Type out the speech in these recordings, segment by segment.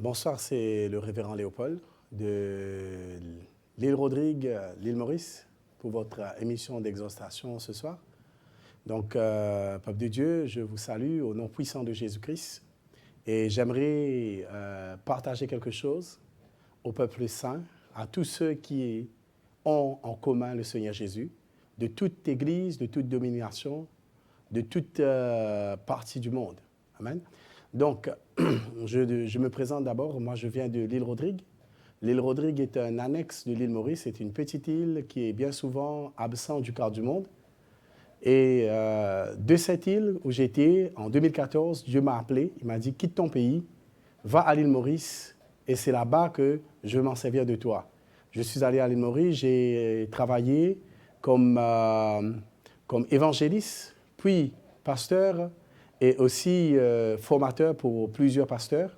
Bonsoir, c'est le révérend Léopold de l'île Rodrigue, l'île Maurice, pour votre émission d'exhortation ce soir. Donc, peuple de Dieu, je vous salue au nom puissant de Jésus-Christ et j'aimerais partager quelque chose au peuple saint, à tous ceux qui ont en commun le Seigneur Jésus, de toute église, de toute domination, de toute partie du monde. Amen. Donc, je me présente d'abord. Moi, je viens de l'île Rodrigue. L'île Rodrigue est un annexe de l'île Maurice. C'est une petite île qui est bien souvent absente du quart du monde. Et de cette île où j'étais, en 2014, Dieu m'a appelé. Il m'a dit, quitte ton pays, va à l'île Maurice et c'est là-bas que je vais m'en servir de toi. Je suis allé à l'île Maurice, j'ai travaillé comme évangéliste, puis pasteur, et aussi formateur pour plusieurs pasteurs.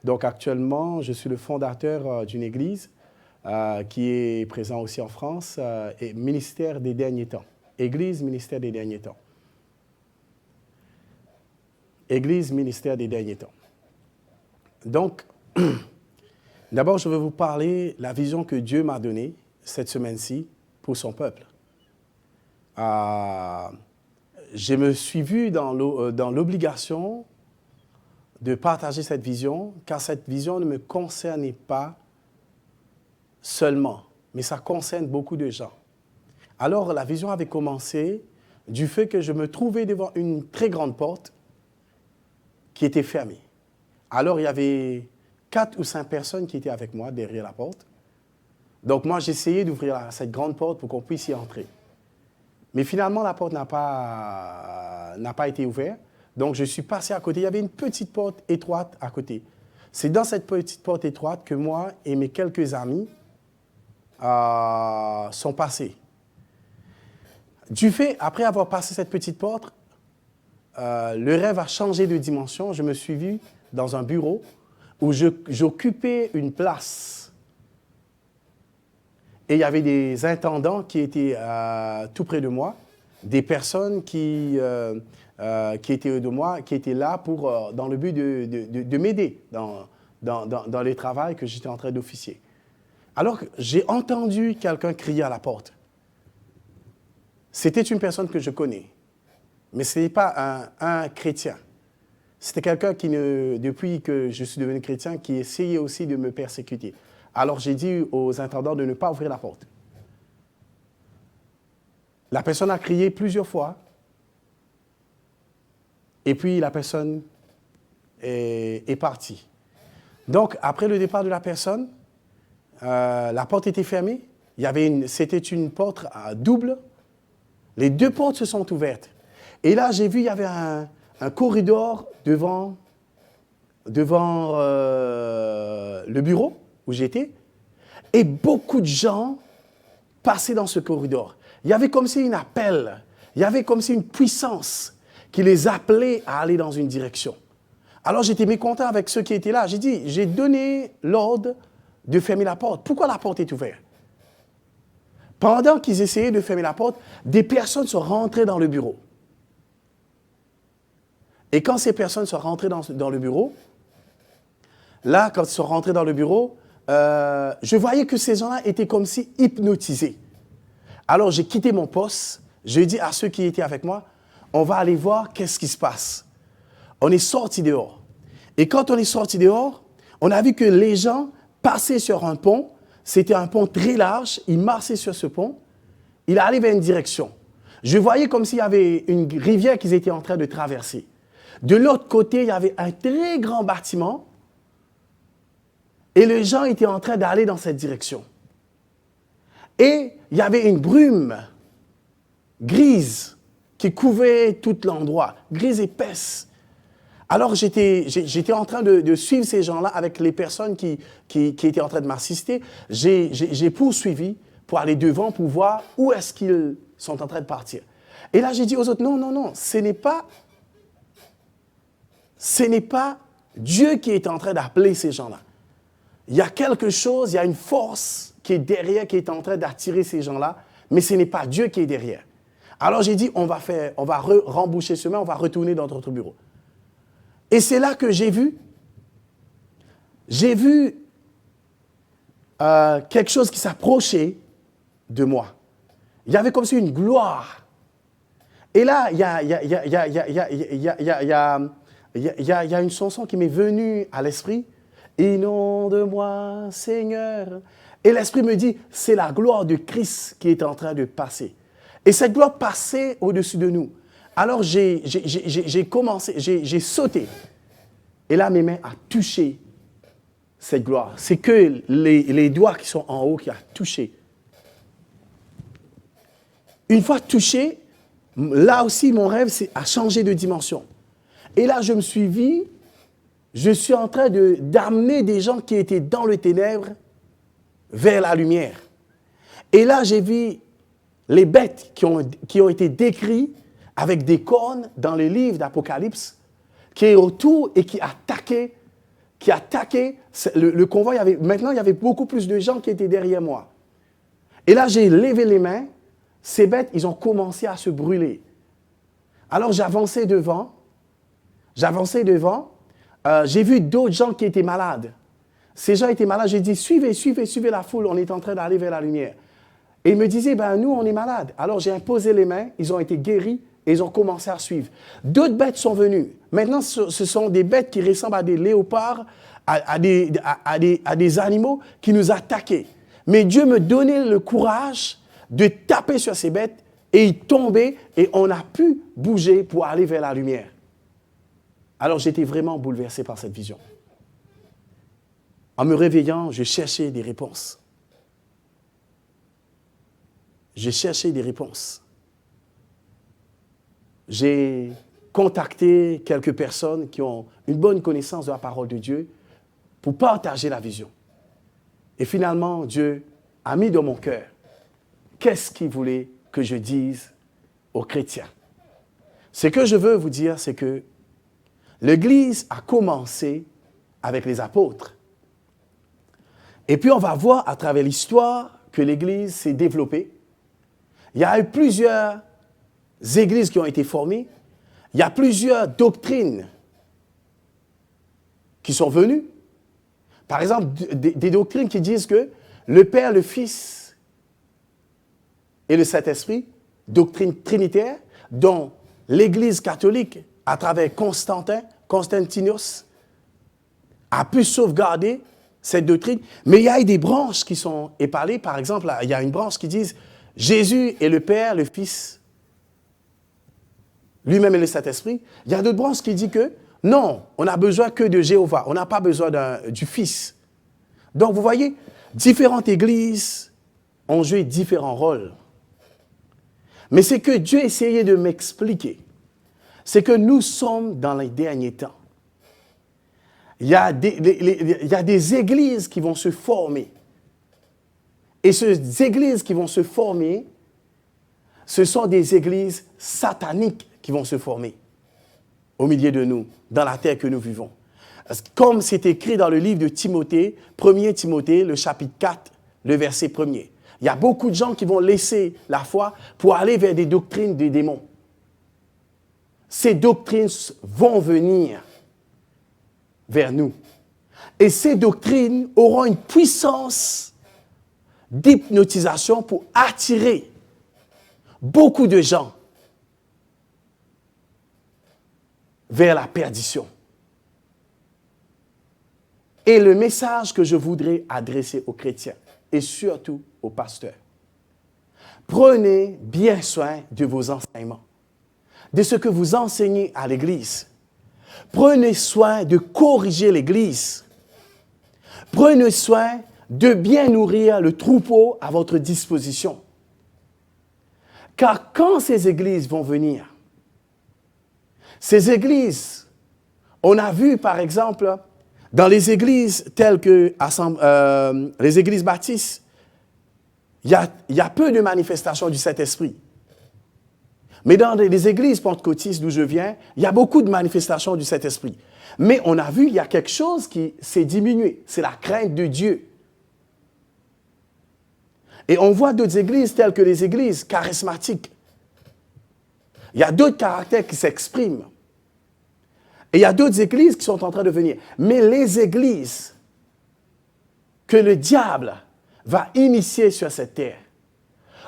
Donc actuellement, je suis le fondateur d'une église qui est présente aussi en France, et ministère des derniers temps. Église, ministère des derniers temps. Église, ministère des derniers temps. Donc, d'abord, je vais vous parler de la vision que Dieu m'a donnée cette semaine-ci pour son peuple. Je me suis vu dans l'obligation de partager cette vision, car cette vision ne me concernait pas seulement, mais ça concerne beaucoup de gens. Alors, la vision avait commencé du fait que je me trouvais devant une très grande porte qui était fermée. Alors, il y avait 4 ou 5 personnes qui étaient avec moi derrière la porte. Donc, moi, j'essayais d'ouvrir cette grande porte pour qu'on puisse y entrer. Mais finalement, la porte n'a pas été ouverte. Donc, je suis passé à côté. Il y avait une petite porte étroite à côté. C'est dans cette petite porte étroite que moi et mes quelques amis sont passés. Du fait, après avoir passé cette petite porte, le rêve a changé de dimension. Je me suis vu dans un bureau où j'occupais une place. Et il y avait des intendants qui étaient tout près de moi, des personnes qui étaient de moi, qui étaient là dans le but de m'aider dans le travail que j'étais en train d'officier. Alors j'ai entendu quelqu'un crier à la porte. C'était une personne que je connais, mais ce n'est pas un chrétien. C'était quelqu'un qui, depuis que je suis devenu chrétien, qui essayait aussi de me persécuter. Alors j'ai dit aux intendants de ne pas ouvrir la porte. La personne a crié plusieurs fois, et puis la personne est partie. Donc, après le départ de la personne, la porte était fermée. C'était une porte double. Les 2 portes se sont ouvertes. Et là, j'ai vu, il y avait un corridor devant le bureau où j'étais, et beaucoup de gens passaient dans ce corridor. Il y avait comme si un appel, il y avait comme si une puissance qui les appelait à aller dans une direction. Alors j'étais mécontent avec ceux qui étaient là. J'ai donné l'ordre de fermer la porte. Pourquoi la porte est ouverte? Pendant qu'ils essayaient de fermer la porte, des personnes sont rentrées dans le bureau. Et quand ces personnes sont rentrées dans le bureau, là, quand ils sont rentrés dans le bureau, je voyais que ces gens-là étaient comme si hypnotisés. Alors, j'ai quitté mon poste. J'ai dit à ceux qui étaient avec moi, on va aller voir qu'est-ce qui se passe. On est sortis dehors. Et quand on est sortis dehors, on a vu que les gens passaient sur un pont. C'était un pont très large. Ils marchaient sur ce pont. Ils allaient vers une direction. Je voyais comme s'il y avait une rivière qu'ils étaient en train de traverser. De l'autre côté, il y avait un très grand bâtiment. Et les gens étaient en train d'aller dans cette direction. Et il y avait une brume grise qui couvrait tout l'endroit, grise épaisse. Alors j'étais en train de suivre ces gens-là avec les personnes qui étaient en train de m'assister. J'ai poursuivi pour aller devant pour voir où est-ce qu'ils sont en train de partir. Et là, j'ai dit aux autres, non, ce n'est pas Dieu qui est en train d'appeler ces gens-là. Il y a quelque chose, il y a une force qui est derrière, qui est en train d'attirer ces gens-là, mais ce n'est pas Dieu qui est derrière. Alors j'ai dit, on va remboucher chemin, on va retourner dans notre bureau. Et c'est là que j'ai vu j'ai vu quelque chose qui s'approchait de moi. Il y avait comme si une gloire. Et là, il y a une chanson qui m'est venue à l'esprit. Inonde-moi, Seigneur. Et l'esprit me dit, c'est la gloire de Christ qui est en train de passer. Et cette gloire passait au-dessus de nous. Alors j'ai sauté. Et là, mes mains ont touché cette gloire. C'est que les doigts qui sont en haut qui ont touché. Une fois touché, là aussi, mon rêve a changé de dimension. Et là, je me suis vu, je suis en train d'amener des gens qui étaient dans le ténèbre vers la lumière. Et là, j'ai vu les bêtes qui ont été décrites avec des cornes dans les livres d'Apocalypse, qui est autour et qui attaquaient le convoi. Maintenant, il y avait beaucoup plus de gens qui étaient derrière moi. Et là, j'ai levé les mains. Ces bêtes, ils ont commencé à se brûler. Alors, j'avançais devant. J'ai vu d'autres gens qui étaient malades. Ces gens étaient malades. J'ai dit, suivez la foule. On est en train d'aller vers la lumière. Et ils me disaient, nous, on est malades. Alors, j'ai imposé les mains. Ils ont été guéris et ils ont commencé à suivre. D'autres bêtes sont venues. Maintenant, ce sont des bêtes qui ressemblent à des léopards, à des animaux qui nous attaquaient. Mais Dieu me donnait le courage de taper sur ces bêtes et ils tombaient et on a pu bouger pour aller vers la lumière. Alors j'étais vraiment bouleversé par cette vision. En me réveillant, je cherchais des réponses. J'ai contacté quelques personnes qui ont une bonne connaissance de la parole de Dieu pour partager la vision. Et finalement, Dieu a mis dans mon cœur qu'est-ce qu'il voulait que je dise aux chrétiens. Ce que je veux vous dire, c'est que l'Église a commencé avec les apôtres. Et puis on va voir à travers l'histoire que l'Église s'est développée. Il y a eu plusieurs églises qui ont été formées. Il y a plusieurs doctrines qui sont venues. Par exemple, des doctrines qui disent que le Père, le Fils et le Saint-Esprit, doctrine trinitaire, dont l'Église catholique, à travers Constantinos, a pu sauvegarder cette doctrine. Mais il y a eu des branches qui sont épargnées. Par exemple, il y a une branche qui dit Jésus est le Père, le Fils, lui-même et le Saint-Esprit. Il y a d'autres branches qui disent que non, on n'a besoin que de Jéhovah. On n'a pas besoin du Fils. Donc, vous voyez, différentes églises ont joué différents rôles. Mais c'est que Dieu essayait de m'expliquer. C'est que nous sommes dans les derniers temps. Il y a des églises qui vont se former. Et ces églises qui vont se former, ce sont des églises sataniques qui vont se former au milieu de nous, dans la terre que nous vivons. Comme c'est écrit dans le livre de Timothée, 1 Timothée, le chapitre 4, le verset 1er. Il y a beaucoup de gens qui vont laisser la foi pour aller vers des doctrines des démons. Ces doctrines vont venir vers nous. Et ces doctrines auront une puissance d'hypnotisation pour attirer beaucoup de gens vers la perdition. Et le message que je voudrais adresser aux chrétiens et surtout aux pasteurs, prenez bien soin de vos enseignements, de ce que vous enseignez à l'Église. Prenez soin de corriger l'Église. Prenez soin de bien nourrir le troupeau à votre disposition. Car quand ces églises vont venir, ces églises, on a vu par exemple, dans les églises telles que les églises baptistes, il y a peu de manifestations du Saint-Esprit. Mais dans les églises pentecôtistes d'où je viens, il y a beaucoup de manifestations du Saint-Esprit. Mais on a vu, il y a quelque chose qui s'est diminué. C'est la crainte de Dieu. Et on voit d'autres églises telles que les églises charismatiques. Il y a d'autres caractères qui s'expriment. Et il y a d'autres églises qui sont en train de venir. Mais les églises que le diable va initier sur cette terre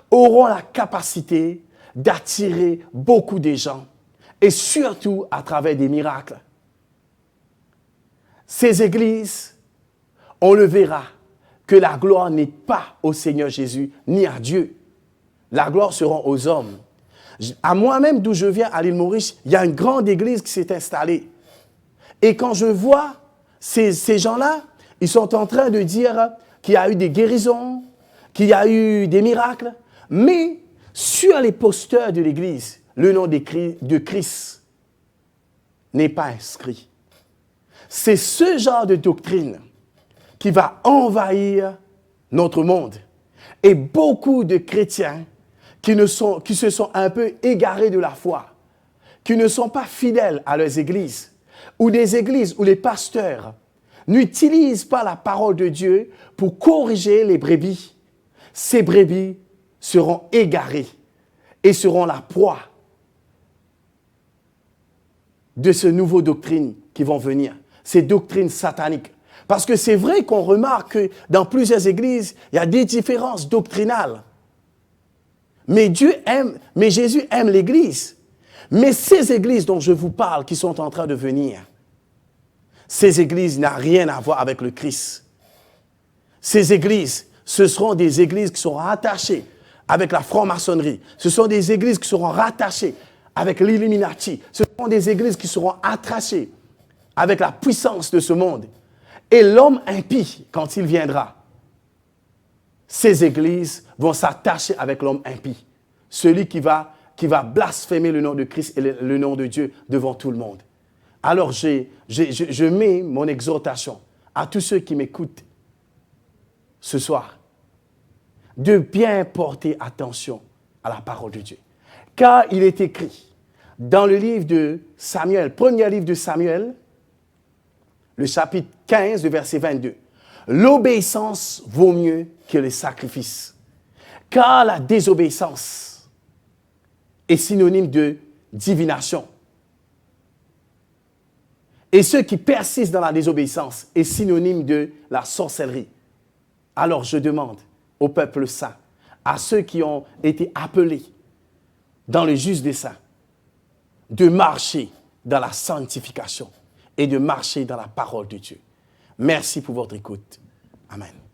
auront la capacité d'attirer beaucoup de gens, et surtout à travers des miracles. Ces églises, on le verra, que la gloire n'est pas au Seigneur Jésus, ni à Dieu. La gloire sera aux hommes. À moi-même, d'où je viens, à l'île Maurice, il y a une grande église qui s'est installée. Et quand je vois ces gens-là, ils sont en train de dire qu'il y a eu des guérisons, qu'il y a eu des miracles, mais sur les posters de l'église, le nom de Christ n'est pas inscrit. C'est ce genre de doctrine qui va envahir notre monde. Et beaucoup de chrétiens qui se sont un peu égarés de la foi, qui ne sont pas fidèles à leurs églises, ou des églises où les pasteurs n'utilisent pas la parole de Dieu pour corriger les brebis. Ces brebis seront égarées et seront la proie de ces nouvelles doctrines qui vont venir, ces doctrines sataniques. Parce que c'est vrai qu'on remarque que dans plusieurs églises, il y a des différences doctrinales. Mais Jésus aime l'église. Mais ces églises dont je vous parle, qui sont en train de venir, ces églises n'ont rien à voir avec le Christ. Ces églises, ce seront des églises qui seront rattachées avec la franc-maçonnerie. Ce sont des églises qui seront rattachées avec l'Illuminati. Ce sont des églises qui seront attachées avec la puissance de ce monde. Et l'homme impie, quand il viendra, ces églises vont s'attacher avec l'homme impie. Celui qui va blasphémer le nom de Christ et le nom de Dieu devant tout le monde. Alors je mets mon exhortation à tous ceux qui m'écoutent ce soir de bien porter attention à la parole de Dieu. Car il est écrit dans le livre de Samuel, premier livre de Samuel, le chapitre 15, le verset 22. L'obéissance vaut mieux que les sacrifices, car la désobéissance est synonyme de divination. Et ceux qui persistent dans la désobéissance est synonyme de la sorcellerie. Alors je demande au peuple saint, à ceux qui ont été appelés dans le juste des saints, de marcher dans la sanctification et de marcher dans la parole de Dieu. Merci pour votre écoute. Amen.